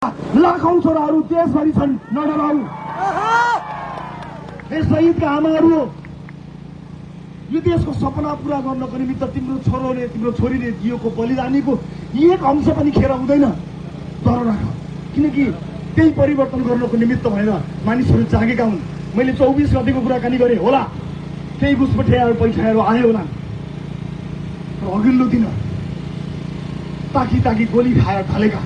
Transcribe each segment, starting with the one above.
लाखौं छोराहरू देशभरि छन्, नडराउ। हे शहीदका आमाहरू, यो देशको सपना पूरा गर्नको निमित्त तिम्रो छोरोले तिम्रो छोरीले दिएको बलिदानीको एक अंश पनि खेर हुँदैन। डर राख, किनकि त्यही परिवर्तन गर्नको निमित्त भएर मानिसहरू जागेका हुन्। मैले 24 गतेको कुराकानी गरेँ होला, केही घुसपठियाहरू पैसाहरू आयो होला, तर अघिल्लो दिन ताकी ताकी गोली खाएर ढलेका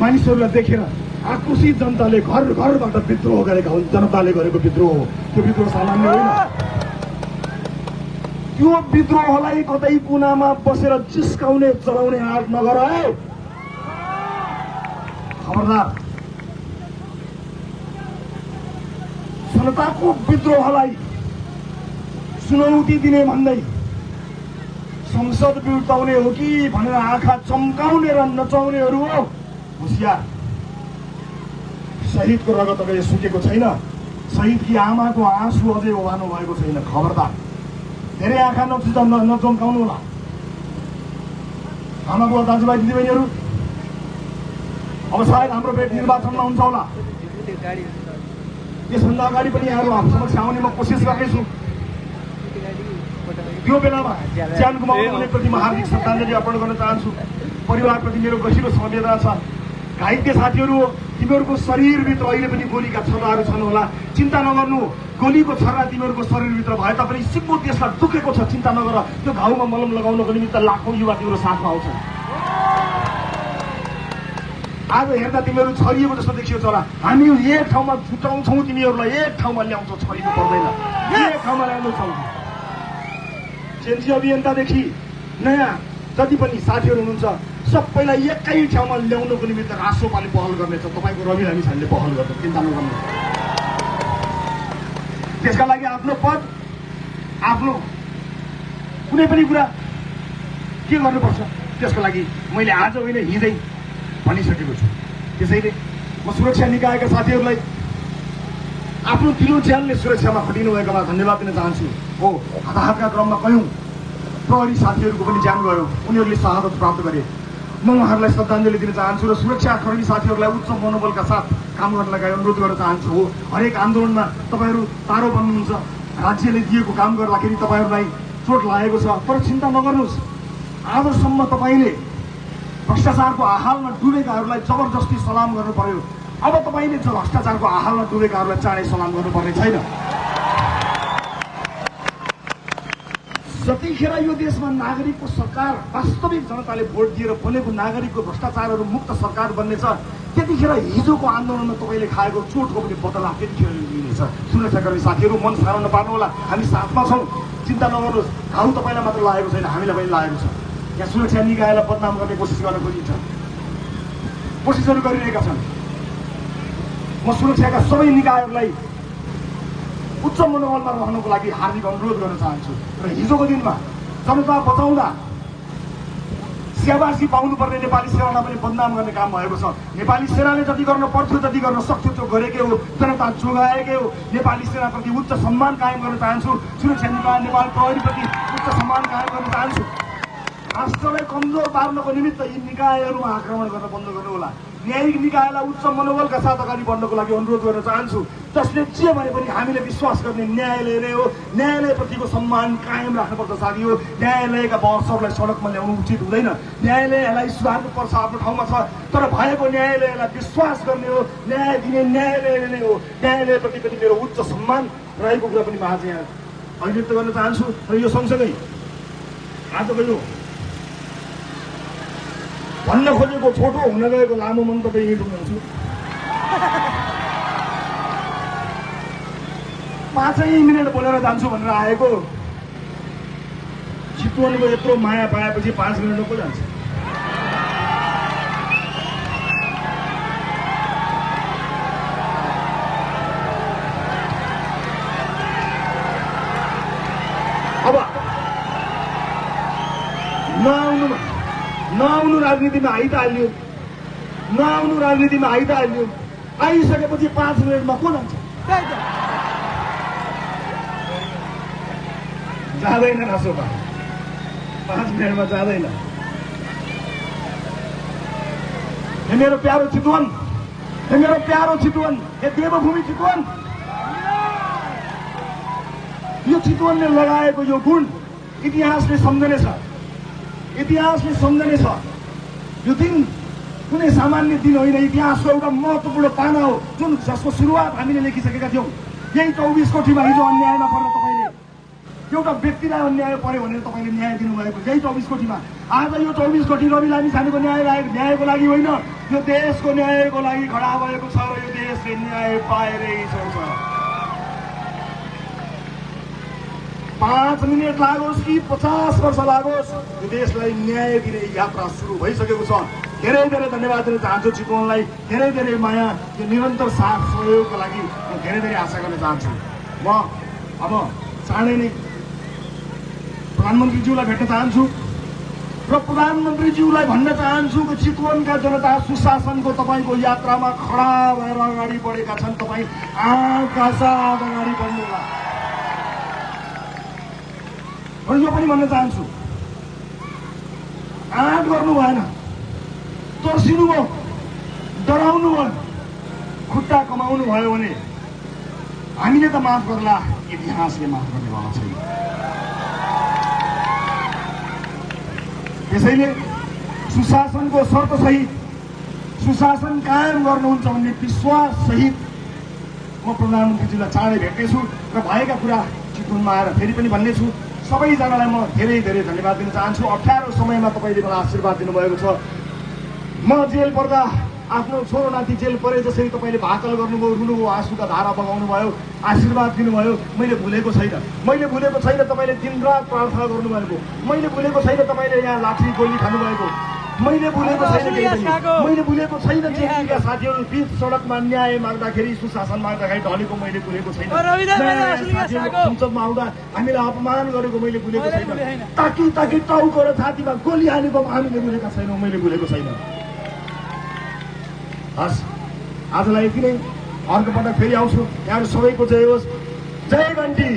मानिसहरूलाई देखेर आक्रोशित जनताले घर घरबाट विद्रोह गरेका हुन्। जनताले गरेको विद्रोह हो, त्यो विद्रोह सामान्य होइन। त्यो विद्रोहलाई कतै कुनामा बसेर जिस्काउने चलाउने आँट नगर है, खबरदार। जनताको विद्रोहलाई चुनौती दिने भन्दै संसद बिउताउने हो कि भनेर आँखा चम्काउने र नचाउनेहरू हो, होशियार। शहीदको रगत अझै सुकेको छैन, शहीदकी आमाको आँसु अझै ओभानो भएको छैन, खबरदार। धेरै आँखा नचम्काउनु होला। आमा बुवा दाजुभाइ दिदीबहिनीहरू, अब सायद हाम्रो भेट निर्वाचनमा हुन्छ होला, त्यसभन्दा अगाडि पनि यहाँहरू हाम्रो समक्ष आउने म कोसिस गर्नेछु। त्यो बेलामा ज्यान गुमाउनेप्रति म हार्दिक श्रद्धाञ्जली अर्पण गर्न चाहन्छु। परिवारप्रति मेरो गहिरो संवेदना छ। घाइते साथीहरू, तिमीहरूको शरीरभित्र अहिले पनि गोलीका छर्राहरू छन् होला, चिन्ता नगर्नु। गोलीको छर्रा तिमीहरूको शरीरभित्र भए तापनि सिक्को देशलाई दुखेको छ, चिन्ता नगर। त्यो घाउमा मलम लगाउनको निमित्त लाखौं युवा तिम्रो साथमा आउँछन्। आज हेर्दा तिमीहरू छरिएको जस्तो देखियो होला। हामी एक ठाउँमा छुटाउँछौँ, तिमीहरूलाई एक ठाउँमा ल्याउँछौँ, छरिनु पर्दैन, एक ठाउँमा ल्याउँछौँ। जेएनजी अभियन्तादेखि नयाँ जति पनि साथीहरू हुनुहुन्छ, सबैलाई एकै ठाउँमा ल्याउनको निमित्त राष्ट्रपाले पहल गर्नेछ। तपाईँको रवि लामिछानेले पहल गर्छ, चिन्ता नगर्नु। त्यसका लागि आफ्नो पद, आफ्नो कुनै पनि कुरा के गर्नुपर्छ, त्यसको लागि मैले आज होइन हिँड्दै भनिसकेको छु। त्यसैले म सुरक्षा निकायका साथीहरूलाई आफ्नो दिलो ज्यानले सुरक्षामा खटिनु भएकोमा धन्यवाद दिन चाहन्छु। हो, हताहतका क्रममा कयौं प्रहरी साथीहरूको पनि ज्यान गयो, उनीहरूले शहादत प्राप्त गरे। म उहाँहरूलाई श्रद्धाञ्जली दिन चाहन्छु र सुरक्षाकर्मी साथीहरूलाई उच्च मनोबलका साथ काम गर्नलाई अनुरोध गर्न चाहन्छु। हो, हरेक आन्दोलनमा तपाईँहरू तारो बन्नुहुन्छ, राज्यले दिएको काम गर्दाखेरि तपाईँहरूलाई चोट लागेको छ, तर चिन्ता नगर्नुहोस्। आजसम्म तपाईँले भ्रष्टाचारको आहालमा डुबेकाहरूलाई जबरजस्ती सलाम गर्नु पर्यो, अब तपाईँले भ्रष्टाचारको आहालमा डुबेकाहरूलाई चाँडै सलाम गर्नुपर्ने छैन। जतिखेर यो देशमा नागरिकको सरकार, वास्तविक जनताले भोट दिएर बनेको नागरिकको भ्रष्टाचारहरू मुक्त सरकार बन्नेछ, त्यतिखेर हिजोको आन्दोलनमा तपाईँले खाएको चोटको पनि बदला त्यतिखेर लिनेछ। सुरक्षाकर्मी साथीहरू, मन साह्रो नपार्नु होला, हामी साथमा छौँ, चिन्ता नगर्नुहोस्। घाउ तपाईँलाई मात्र लागेको छैन, हामीलाई पनि लागेको छ। यहाँ सुरक्षा निकायलाई बदनाम गर्ने कोसिस गर्न खोजिन्छ, कोसिसहरू गरिरहेका छन्। म सुरक्षाका सबै निकायहरूलाई उच्च मनोबलमा रहनको लागि हार्दिक अनुरोध गर्न चाहन्छु। र हिजोको दिनमा जनता बचाउँदा स्याबासी पाउनुपर्ने नेपाली सेनालाई पनि बदनाम गर्ने काम भएको छ। नेपाली सेनाले जति गर्न पर्थ्यो, जति गर्न सक्थ्यो त्यो गरेकै हो, जनता जोगाएकै हो। नेपाली सेनाप्रति उच्च सम्मान कायम गर्न चाहन्छु। सुरक्षा निकाय नेपाल प्रहरीप्रति उच्च सम्मान कायम गर्न चाहन्छु। राष्ट्रलाई कमजोर पार्नको निमित्त यी निकायहरूमा आक्रमण गर्न बन्द गर्नु होला। न्यायिक निकायलाई उच्च मनोबलका साथ अगाडि बढ्नको लागि अनुरोध गर्न चाहन्छु। जसले जे भने पनि हामीले विश्वास गर्ने न्यायालय नै हो। न्यायालयप्रतिको सम्मान कायम राख्नुपर्छ साथी हो। न्यायालयका बहसहरूलाई सडकमा ल्याउनु उचित हुँदैन। न्यायालयलाई सुधार्नुपर्छ, आफ्नो ठाउँमा छ, तर भएको न्यायालयलाई विश्वास गर्ने हो, न्याय दिने न्यायालय नै हो। न्यायालयप्रति पनि मेरो उच्च सम्मान रहेको कुरा पनि म आज यहाँ अभिव्यक्त गर्न चाहन्छु। र यो सँगसँगै आजको यो भन्न खोजेको छोटो हुन गएको लामो मन्तव्य यही टुङ्गाउँछु। 5 मिनट बोलेर जान्छु भनेर आएको, चितवनको यत्रो माया पाएपछि 5 मिनटमा को जान्छ? अब नआउनु राजनीतिमा आइहाल्यो, नआउनु राजनीतिमा आइहाल्यो। आइसकेपछि 5 मिनटमा को जान्छ? जाँदैन रासोपा, 5 मिनटमा जाँदैन। हे मेरो प्यारो चितवन, हे मेरो प्यारो चितवन, हे देवभूमि चितवन, यो चितवनले लगाएको यो गुण इतिहासले सम्झनेछ, इतिहासले सम्झनेछ। यो दिन कुनै सामान्य दिन होइन, इतिहासको एउटा महत्त्वपूर्ण पाना हो जुन जसको सुरुवात हामीले लेखिसकेका थियौँ। यही 24 कोठीमा हिजो अन्यायमा पर्न तपाईँले एउटा व्यक्तिलाई अन्याय पर्यो भनेर तपाईँले न्याय दिनुभएको, यही 24 कोठीमा। आज यो 24 कोठी रवि लामिछानेको न्यायको लागि होइन, यो देशको न्यायको लागि खडा भएको छ र यो देशले न्याय पाएरै छ। 5 मिनट लागोस् कि 50 वर्ष लागोस्, यो देशलाई न्याय दिने यात्रा सुरु भइसकेको छ। धेरै धेरै धन्यवाद दिन चाहन्छु चितवनलाई, धेरै धेरै माया, यो निरन्तर साथ सहयोगको लागि म धेरै धेरै आशा गर्न चाहन्छु। म अब चाँडै नै प्रधानमन्त्रीज्यूलाई भेट्न चाहन्छु र प्रधानमन्त्रीज्यूलाई भन्न चाहन्छु कि चितवनका जनता सुशासनको तपाईँको यात्रामा खडा भएर अगाडि बढेका छन्। तपाईँ आँखका साथ अगाडि बढ्नुहोला। र यो पनि भन्न चाहन्छु, आँट गर्नु भएन, तर्सिनु भयो, डराउनु भयो, खुट्टा कमाउनु भयो भने हामीले त माफ गर्ला, इतिहासले माफ गर्नेवाला छैन। त्यसैले सुशासनको शर्तसहित सुशासन कायम गर्नुहुन्छ भन्ने विश्वास सहित म प्रधानमन्त्रीजीलाई चाँडै भेट्नेछु र भएका कुरा चितवनमा आएर फेरि पनि भन्नेछु। सबैजनालाई म धेरै धेरै धन्यवाद दिन चाहन्छु। 18 समयमा तपाईँले मलाई आशीर्वाद दिनुभएको छ। म जेल पर्दा आफ्नो छोरो नाति जेल परे जसरी तपाईँले भाकल गर्नुभयो, रुनुभयो, आँसुका धारा बगाउनु भयो, आशीर्वाद दिनुभयो, मैले भुलेको छैन। मैले भुलेको छैन तपाईँले दिनरात प्रार्थना गर्नुभएको, मैले भुलेको छैन तपाईँले यहाँ लाठी गोली खानुभएको, मैले भुलेको छैन केही पनि। मैले भुलेको छैन चितवनका साथीहरू बीच सडकमा न्याय माग्दाखेरि, सुशासन माग्दाखेरि ढलेको मैले भुलेको छैन। संसदमा आउँदा हामीलाई अपमान गरेको मैले भुलेको छैन। ताकि ताकि टाउको र छातीमा गोली हानेको हामीले भुलेका छैनौँ, मैले भुलेको छैन। हस्, आजलाई यति नै। अर्को पटक फेरि आउँछु। यहाँहरू सबैको जय होस्। जय घन्टी।